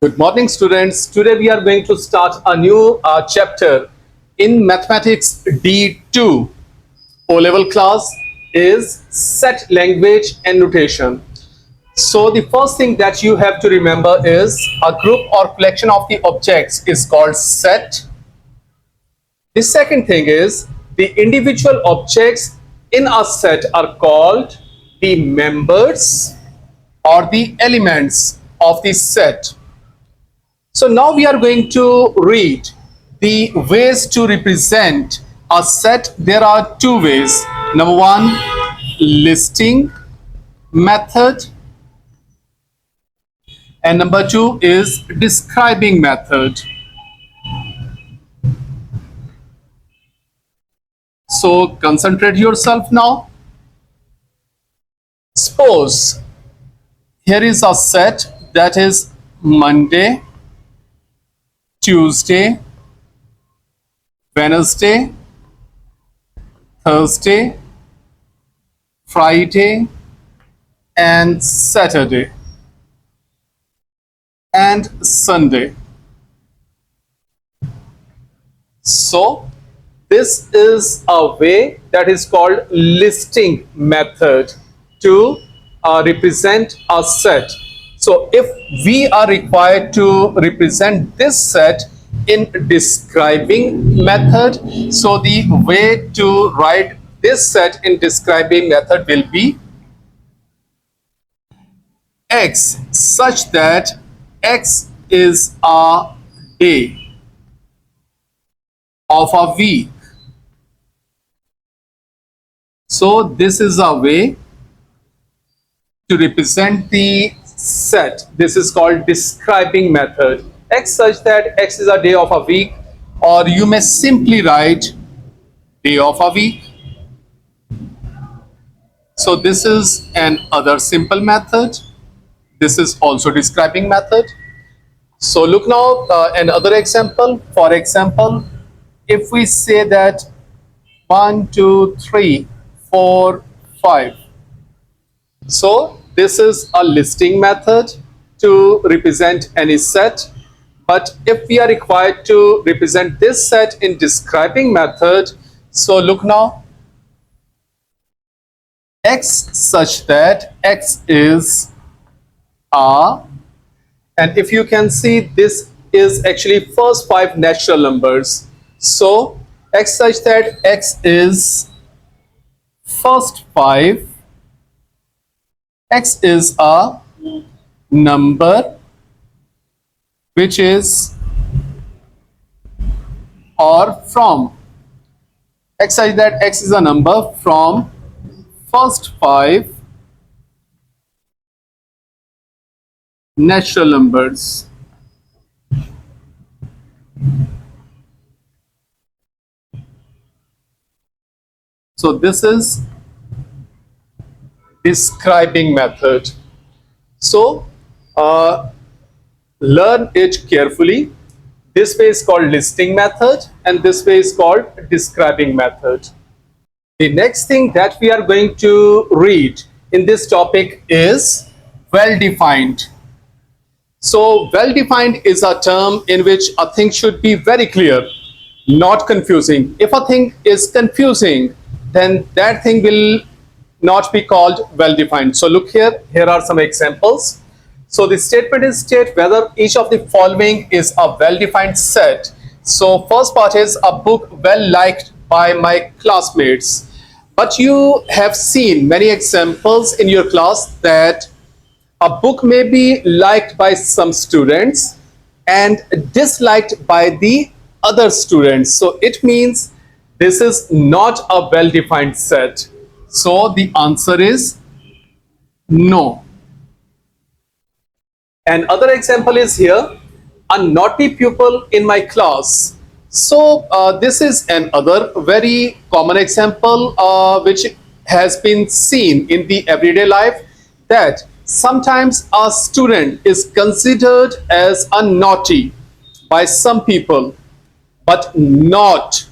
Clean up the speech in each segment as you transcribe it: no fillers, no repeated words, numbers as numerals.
Good morning, students. Today we are going to start a new chapter in Mathematics D2. O-level class is set language and notation. So the first thing that you have to remember is a group or collection of the objects is called set. The second thing is the individual objects in a set are called the members or the elements of the set. So now we are going to read the ways to represent a set. There are two ways. Number one, listing method, and number two is describing method. So concentrate yourself now. Suppose here is a set that is Monday, Tuesday, Wednesday, Thursday, Friday, and Saturday, and Sunday. So this is a way that is called listing method to represent a set. So if we are required to represent this set in describing method, so the way to write this set in describing method will be x such that x is a day of a week. So this is a way to represent the set. This is called describing method. X such that x is a day of a week, or you may simply write day of a week. So this is an other simple method. This is also describing method. So look now another example. For example, if we say that 1, 2, 3, 4, 5. So this is a listing method to represent any set. But if we are required to represent this set in describing method, so look now, x such that x is a, and if you can see, this is actually first 5 natural numbers. So x such that x is first 5, x is a number which is or from, x such that x is a number from first 5 natural numbers. So this is describing method. So learn it carefully. This way is called listing method and this way is called describing method. The next thing that we are going to read in this topic is well-defined. So well-defined is a term in which a thing should be very clear, not confusing. If a thing is confusing, then that thing will not be called well-defined. So look here, here are some examples. So the statement is state whether each of the following is a well-defined set. So first part is a book well liked by my classmates. But you have seen many examples in your class that a book may be liked by some students and disliked by the other students. So it means this is not a well-defined set. So the answer is no. Another example is here, a naughty pupil in my class. So this is another very common example which has been seen in the everyday life, that sometimes a student is considered as a naughty by some people, but not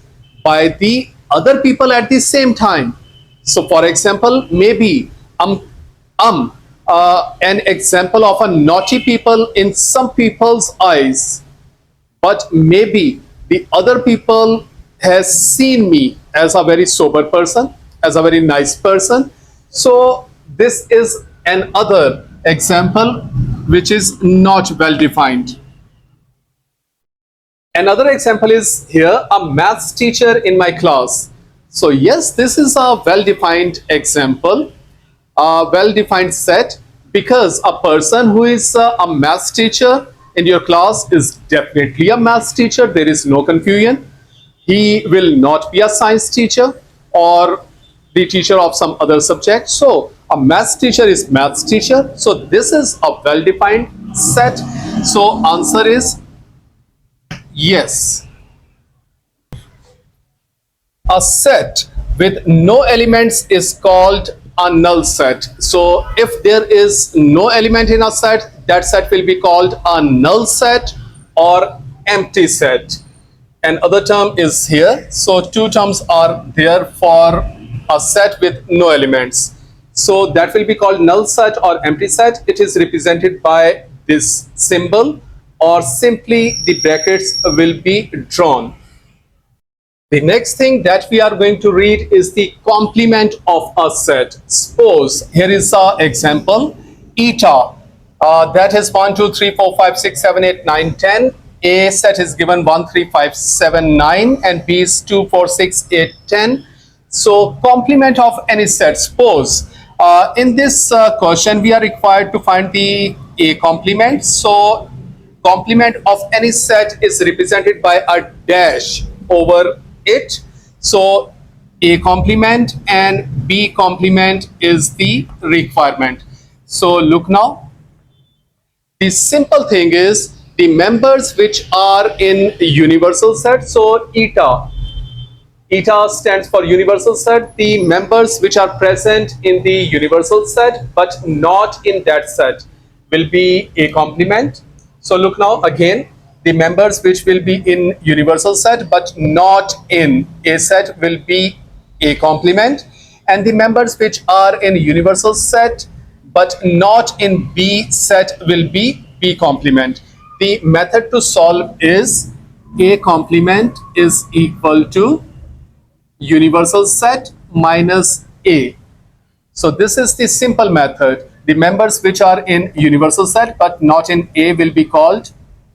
by the other people at the same time. So for example, maybe an example of a naughty people in some people's eyes, but maybe the other people has seen me as a very sober person, as a very nice person. So this is another example which is not well defined. Another example is here, a maths teacher in my class. So yes, this is a well defined example, a well defined set, because a person who is a maths teacher in your class is definitely a maths teacher. There is no confusion. He will not be a science teacher or the teacher of some other subject. So a maths teacher is maths teacher. So this is a well defined set. So answer is yes. A set with no elements is called a null set. So if there is no element in a set, that set will be called a null set or empty set. Another term is here. So two terms are there for a set with no elements. So that will be called null set or empty set. It is represented by this symbol, or simply the brackets will be drawn. The next thing that we are going to read is the complement of a set. Suppose here is an example, eta, that is 1, 2, 3, 4, 5, 6, 7, 8, 9, 10. A set is given 1, 3, 5, 7, 9, and B is 2, 4, 6, 8, 10. So complement of any set. Suppose in this question we are required to find the A complement. So complement of any set is represented by a dash over it. So A complement and B complement is the requirement. So look now, the simple thing is the members which are in universal set. So eta stands for universal set. The members which are present in the universal set but not in that set will be A complement. So look now again, the members which will be in universal set but not in A set will be A complement, and the members which are in universal set but not in B set will be B complement. The method to solve is A complement is equal to universal set minus A. So this is the simple method. The members which are in universal set but not in A will be called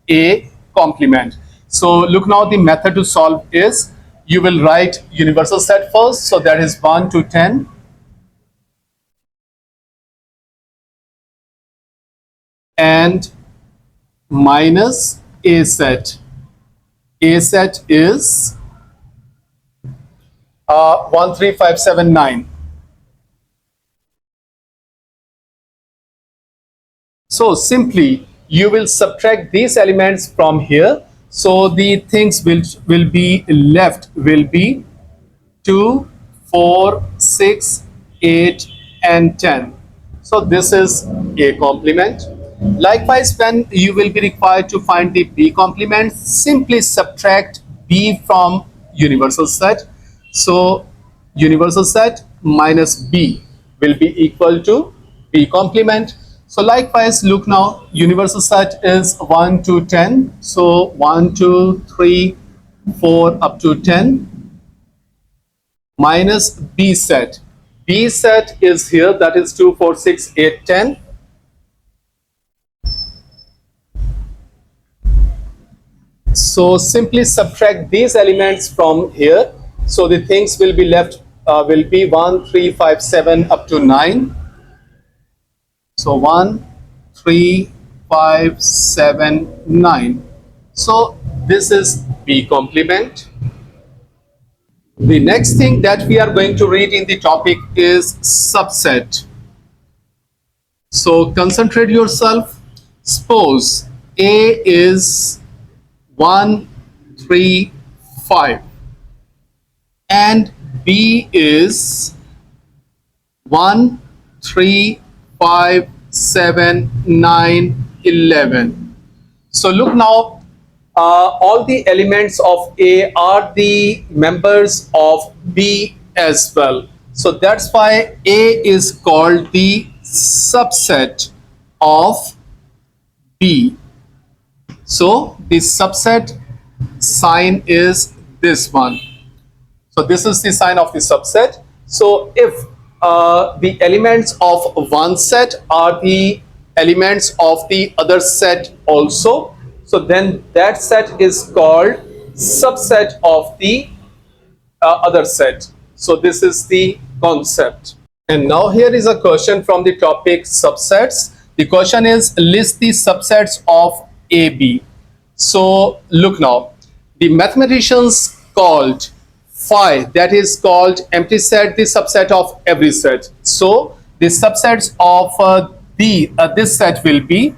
A complement. So look now, the method to solve is you will write universal set first. So that is 1 to 10. And minus A set. A set is 1, 3, 5, 7, 9. So simply you will subtract these elements from here. So the things will be left will be 2, 4, 6, 8, and 10. So this is A complement. Likewise, when you will be required to find the B complement, simply subtract B from universal set. So universal set minus B will be equal to B complement. So likewise, look now, universal set is 1 to 10. So 1, 2, 3, 4 up to 10 minus B set. B set is here, that is 2, 4, 6, 8, 10. So simply subtract these elements from here. So the things will be left will be 1, 3, 5, 7 up to 9. So 1, 3, 5, 7, 9. So this is B complement. The next thing that we are going to read in the topic is subset. So concentrate yourself. Suppose A is 1, 3, 5 and B is 1, 3, 5, 7, 9, 11. So look now, all the elements of A are the members of B as well. So that's why A is called the subset of B. So the subset sign is this one. So this is the sign of the subset. So if the elements of one set are the elements of the other set also, so then that set is called subset of the other set. So this is the concept. And now here is a question from the topic subsets. The question is list the subsets of AB. So look now, the mathematicians called phi, that is called empty set, the subset of every set. So the subsets of this set will be,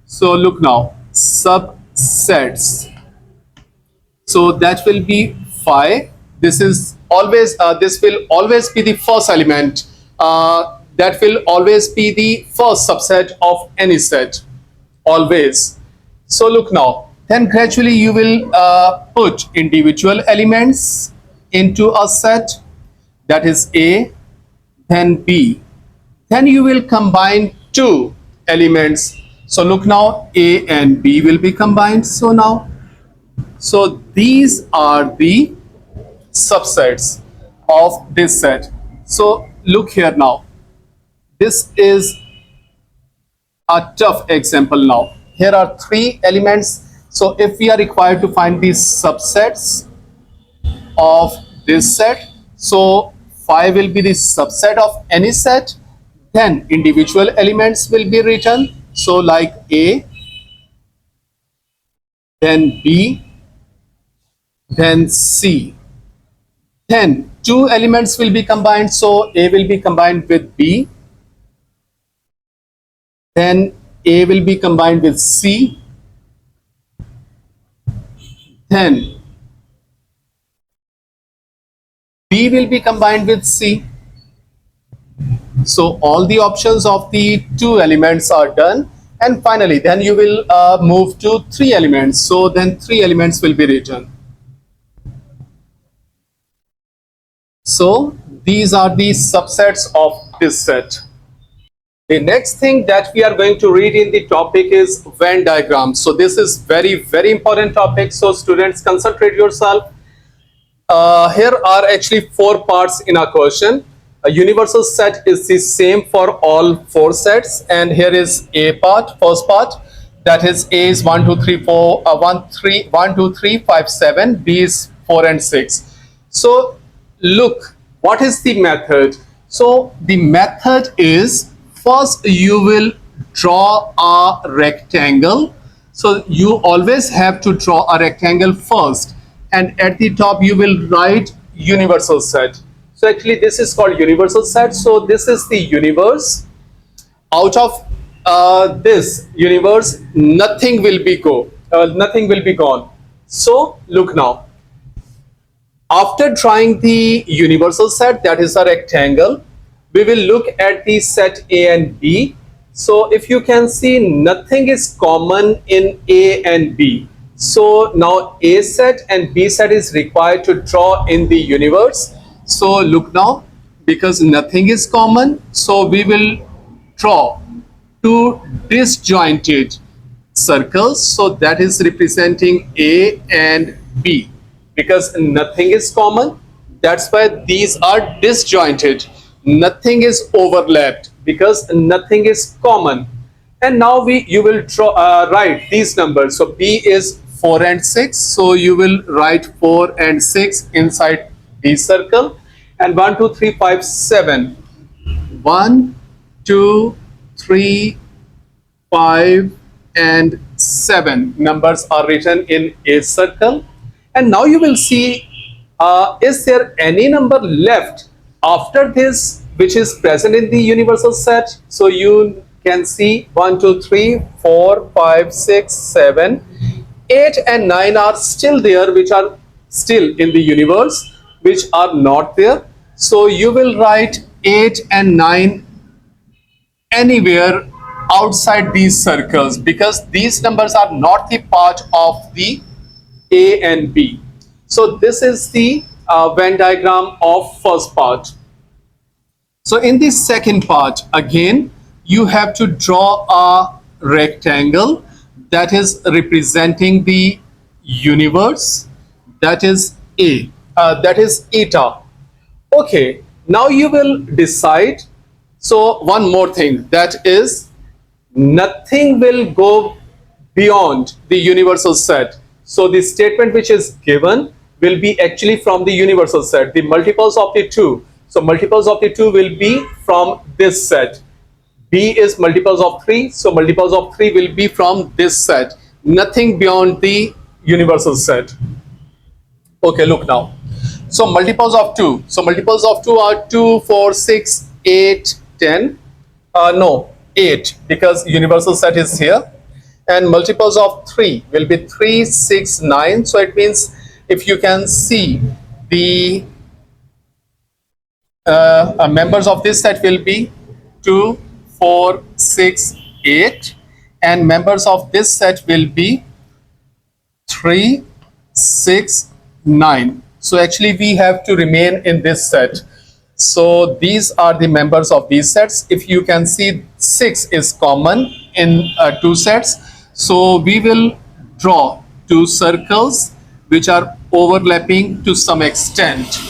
so look now, subsets. So that will be phi. This is always this will always be the first element. That will always be the first subset of any set, always. So look now, then gradually you will put individual elements into a set, that is A, then B. Then you will combine two elements. So look now, A and B will be combined. So these are the subsets of this set. So look here now. This is a tough example now. Here are three elements. So if we are required to find these subsets of this set, so phi will be the subset of any set, then individual elements will be written. So like A, then B, then C. Then two elements will be combined. So A will be combined with B, then A will be combined with C, then B will be combined with C. So all the options of the two elements are done, and finally then you will move to three elements. So then three elements will be written. So these are the subsets of this set. The next thing that we are going to read in the topic is Venn diagram. So this is very important topic. So students, concentrate yourself. Here are actually four parts in our question. A universal set is the same for all four sets, and here is A part, first part, that is A is 1 2 3 4 1 2 3 5 7, B is 4 and 6. So look, what is the method? So the method is, first you will draw a rectangle. So you always have to draw a rectangle first, and at the top you will write universal set. So actually this is called universal set. So this is the universe. Out of this universe, nothing will be gone. So look now, after drawing the universal set, that is a rectangle, we will look at the set A and B. So if you can see, nothing is common in A and B. So now A set and B set is required to draw in the universe. So look now, because nothing is common, so we will draw two disjointed circles. So that is representing A and B. Because nothing is common, that's why these are disjointed. Nothing is overlapped because nothing is common. And now you will write these numbers. So B is 4 and 6. So you will write 4 and 6 inside the circle. And 1 2 3 5 7. 1 2 3 5 and 7 numbers are written in a circle. And now you will see, is there any number left after this which is present in the universal set? So you can see 1 2 3 4 5 6 7 8 and 9 are still there, which are still in the universe, which are not there. So you will write 8 and 9 anywhere outside these circles, because these numbers are not the part of the A and B. So this is the Venn diagram of first part. So in the second part, again, you have to draw a rectangle that is representing the universe, that is A, that is eta. Okay, now you will decide. So one more thing, that is nothing will go beyond the universal set. So the statement which is given will be actually from the universal set, the multiples of the two. So multiples of the two will be from this set. B is multiples of 3, so multiples of 3 will be from this set, nothing beyond the universal set. Okay, look now. So multiples of 2. So multiples of 2 are 2, 4, 6, 8, 10. No, 8, because universal set is here. And multiples of 3 will be 3, 6, 9. So it means if you can see the members of this set will be 2, 4, 6, 8. And members of this set will be 3, 6, 9. So actually we have to remain in this set. So these are the members of these sets. If you can see 6 is common in two sets. So we will draw two circles which are overlapping to some extent.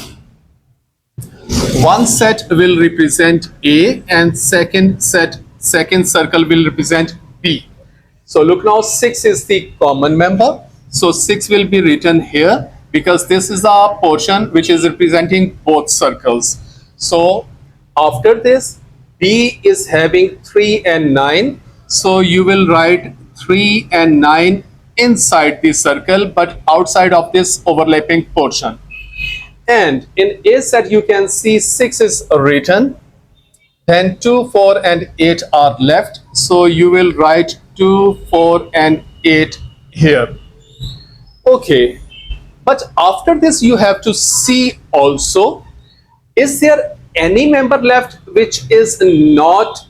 One set will represent A and second circle will represent B. So look now, 6 is the common member. So 6 will be written here because this is a portion which is representing both circles. So after this, B is having 3 and 9. So you will write 3 and 9 inside the circle but outside of this overlapping portion. And in A set you can see 6 is written, then 2, 4 and 8 are left. So you will write 2, 4 and 8 here. Okay, but after this you have to see also, is there any member left which is not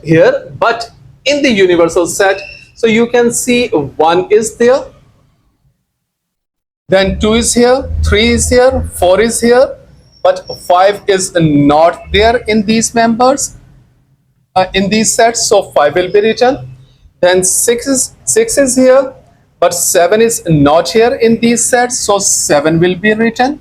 here but in the universal set? So you can see 1 is there, then 2 is here, 3 is here, 4 is here, but 5 is not there in these members, in these sets. So 5 will be written. Then 6 is here, but 7 is not here in these sets. So 7 will be written.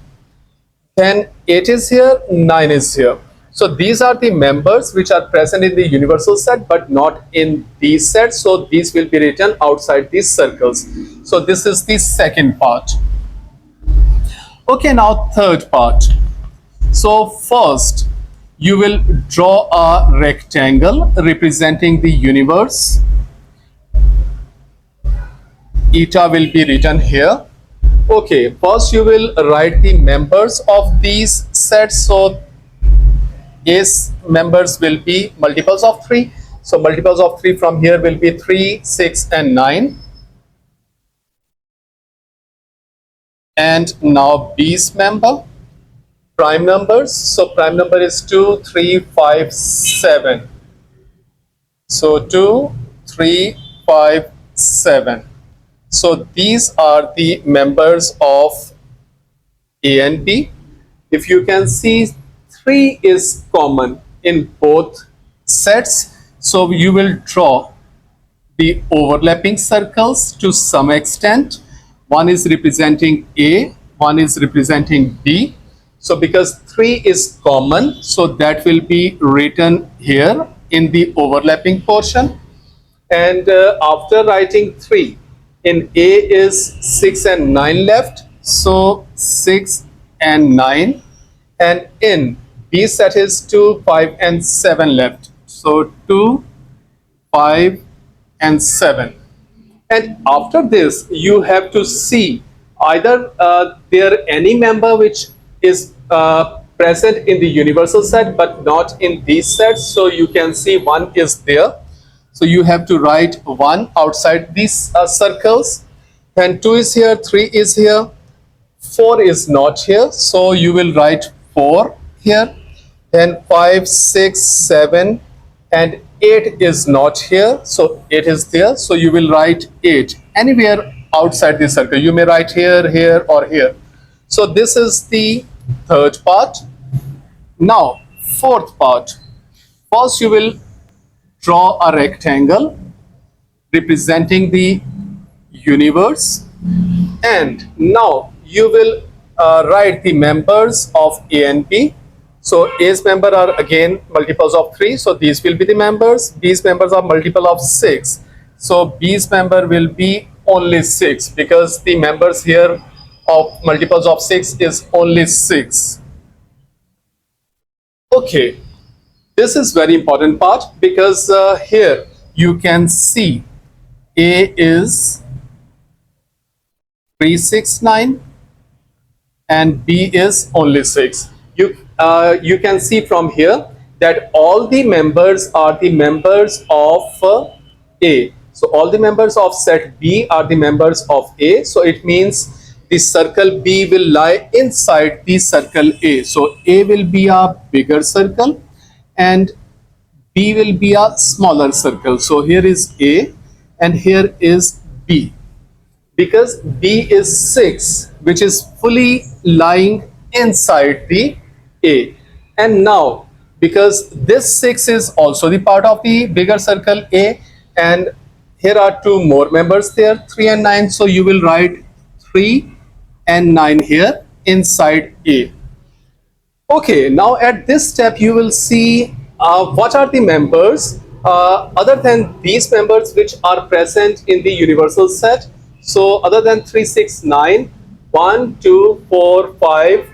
Then 8 is here, 9 is here. So these are the members which are present in the universal set but not in these sets. So these will be written outside these circles. So this is the second part. Okay, now third part. So first you will draw a rectangle representing the universe. Eta will be written here. Okay, first you will write the members of these sets. So A's members will be multiples of 3. So multiples of 3 from here will be 3, 6 and 9. And now B's member, prime numbers. So prime number is 2, 3, 5, 7. So 2, 3, 5, 7. So these are the members of A and B. If you can see, 3 is common in both sets. So you will draw the overlapping circles to some extent. One is representing A, one is representing B. So because 3 is common, so that will be written here in the overlapping portion. And after writing 3, in A is 6 and 9 left. So 6 and 9. And in B set is 2, 5 and 7 left. So 2, 5 and 7. And after this you have to see either there any member which is present in the universal set but not in these sets. So you can see 1 is there. So you have to write 1 outside these circles. Then 2 is here, 3 is here, 4 is not here. So you will write 4 here. Then 5, 6, 7 and 8 is not here. So 8 is there. So you will write 8 anywhere outside the circle. You may write here, here or here. So this is the third part. Now fourth part. First, you will draw a rectangle representing the universe, and now you will write the members of A and B. So A's member are again multiples of 3, so these will be the members. B's members are multiple of 6, so B's member will be only 6, because the members here of multiples of 6 is only 6. Okay, this is very important part, because here you can see A is 369 and B is only 6. You can see from here that all the members are the members of A. So all the members of set B are the members of A. So it means the circle B will lie inside the circle A. So A will be a bigger circle and B will be a smaller circle. So here is A and here is B, because B is 6, which is fully lying inside the A. And now, because this 6 is also the part of the bigger circle A, and here are two more members there, 3 and 9, so you will write 3 and 9 here inside A. Okay, now at this step you will see what are the members other than these members which are present in the universal set. So other than 3, 6, 9, 1, 2, 4, 5,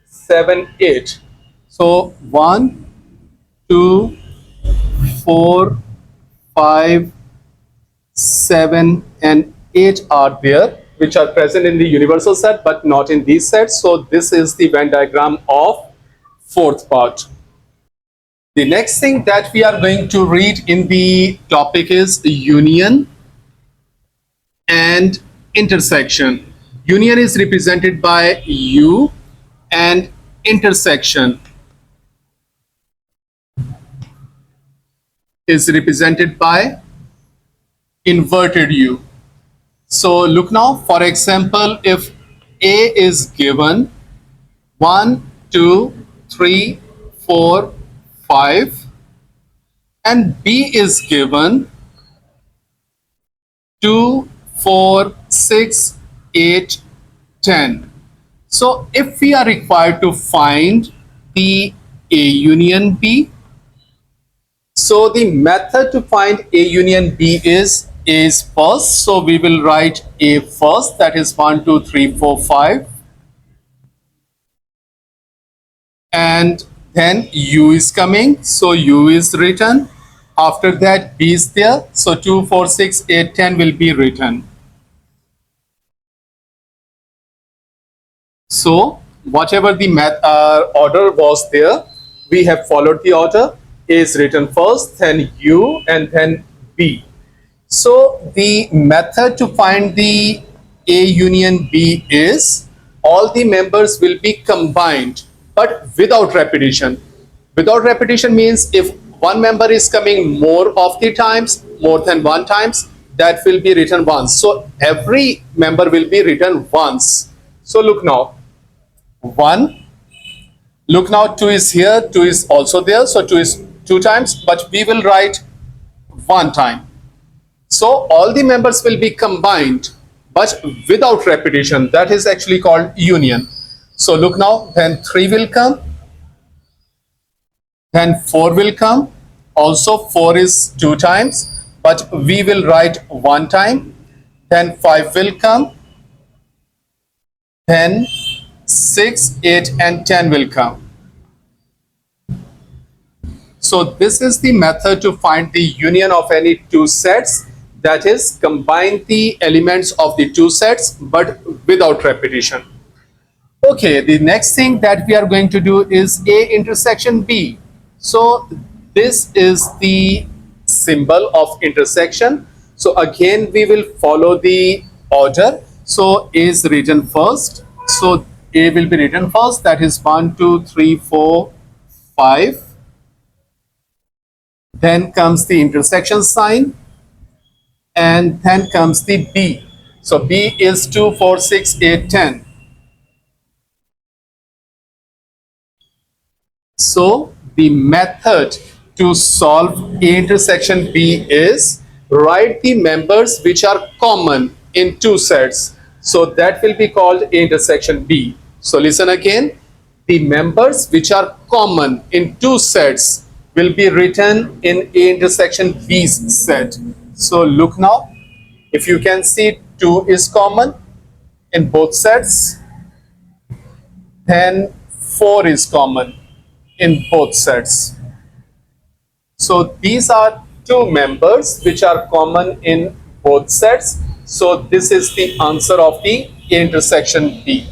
7, 8. So 1, 2, 4, 5, 7 and 8 are there, which are present in the universal set but not in these sets. So this is the Venn diagram of fourth part. The next thing that we are going to read in the topic is union and intersection. Union is represented by U and intersection is represented by inverted U. So look now, for example, if A is given 1, 2, 3, 4, 5 and B is given 2, 4, 6, 8, 10. So if we are required to find the A union B, so the method to find A union B is A is first. So we will write A first, that is 1, 2, 3, 4, 5. And then U is coming, so U is written. After that B is there, so 2, 4, 6, 8, 10 will be written. So whatever the order was there, we have followed the order. A is written first, then U and then B. So the method to find the A union B is all the members will be combined but without repetition. Without repetition means if one member is coming more of the times, more than one times, that will be written once. So every member will be written once. So look now, 1, look now 2 is here, 2 is also there, so 2 is 2 times, but we will write 1 time. So all the members will be combined but without repetition. That is actually called union. So look now, then 3 will come, then 4 will come. Also 4 is 2 times, but we will write 1 time. Then 5 will come, then 6, 8 and 10 will come. So this is the method to find the union of any two sets, that is combine the elements of the two sets but without repetition. Okay, the next thing that we are going to do is A intersection B. So this is the symbol of intersection. So again we will follow the order. So A is written first. So A will be written first, that is 1, 2, 3, 4, 5. Then comes the intersection sign and then comes the B. So B is 2, 4, 6, 8, 10. So the method to solve A intersection B is write the members which are common in two sets. So that will be called A intersection B. So listen again. The members which are common in two sets will be written in A intersection B's set. So look now. If you can see 2 is common in both sets, then 4 is common in both sets. So these are two members which are common in both sets. So this is the answer of the A intersection B.